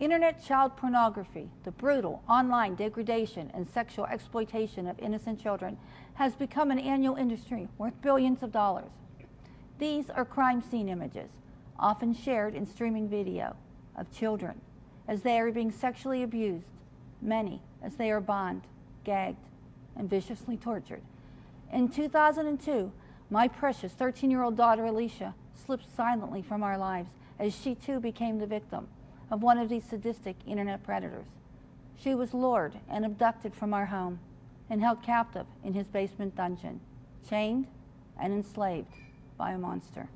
Internet child pornography, the brutal online degradation and sexual exploitation of innocent children, has become an annual industry worth billions of dollars. These are crime scene images, often shared in streaming video, of children as they are being sexually abused, many as they are bound, gagged, and viciously tortured. In 2002, my precious 13-year-old daughter Alicia slipped silently from our lives as she too became the victim of one of these sadistic internet predators. She was lured and abducted from our home and held captive in his basement dungeon, chained and enslaved by a monster.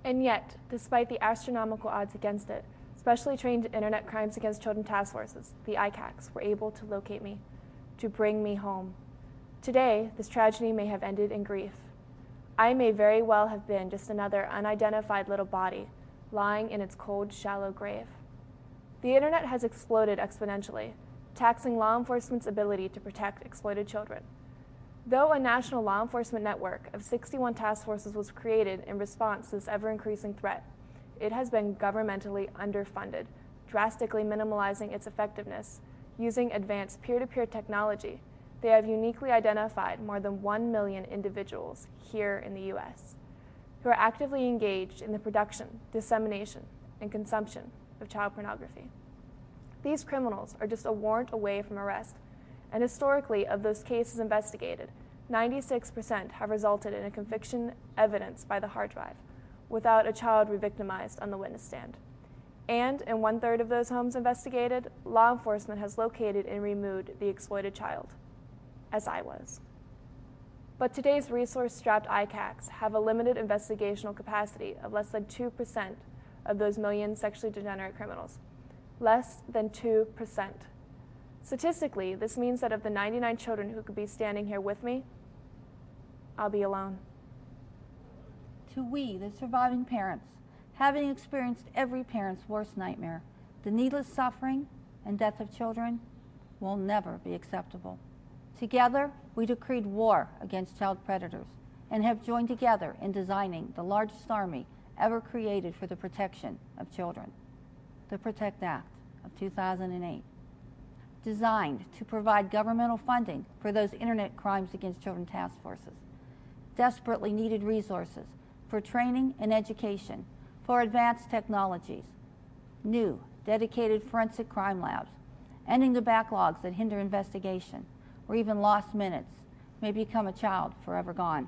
And yet, despite the astronomical odds against it, specially trained Internet Crimes Against Children task forces, the ICACs, were able to locate me, to bring me home. Today, this tragedy may have ended in grief. I may very well have been just another unidentified little body lying in its cold, shallow grave. The Internet has exploded exponentially, taxing law enforcement's ability to protect exploited children. Though a national law enforcement network of 61 task forces was created in response to this ever-increasing threat, it has been governmentally underfunded, drastically minimalizing its effectiveness. Using advanced peer-to-peer technology, they have uniquely identified more than 1 million individuals here in the U.S. who are actively engaged in the production, dissemination, and consumption of child pornography. These criminals are just a warrant away from arrest, and historically, of those cases investigated, 96% have resulted in a conviction evidenced by the hard drive, without a child re-victimized on the witness stand. And in 1/3 of those homes investigated, law enforcement has located and removed the exploited child, as I was. But today's resource-strapped ICACs have a limited investigational capacity of less than 2% of those million sexually degenerate criminals. Less than 2%. Statistically, this means that of the 99 children who could be standing here with me, I'll be alone. To we, the surviving parents, having experienced every parent's worst nightmare, the needless suffering and death of children will never be acceptable. Together, we decreed war against child predators and have joined together in designing the largest army ever created for the protection of children, the PROTECT Act of 2008, designed to provide governmental funding for those Internet Crimes Against Children task forces, desperately needed resources for training and education, for advanced technologies, new dedicated forensic crime labs, ending the backlogs that hinder investigation, or even lost minutes may become a child forever gone.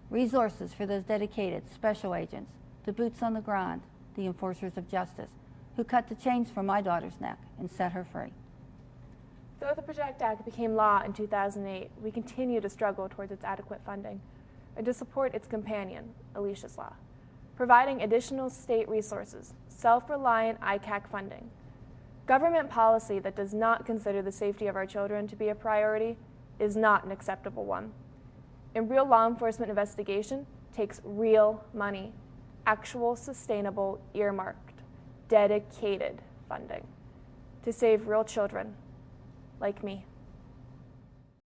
Resources for those dedicated special agents, the boots on the ground, the enforcers of justice, who cut the chains from my daughter's neck and set her free. Though the PROTECT Act became law in 2008, we continue to struggle towards its adequate funding and to support its companion, Alicia's Law, providing additional state resources, self-reliant ICAC funding. Government policy that does not consider the safety of our children to be a priority is not an acceptable one. And real law enforcement investigation takes real money, actual, sustainable, earmarked, dedicated funding to save real children like me.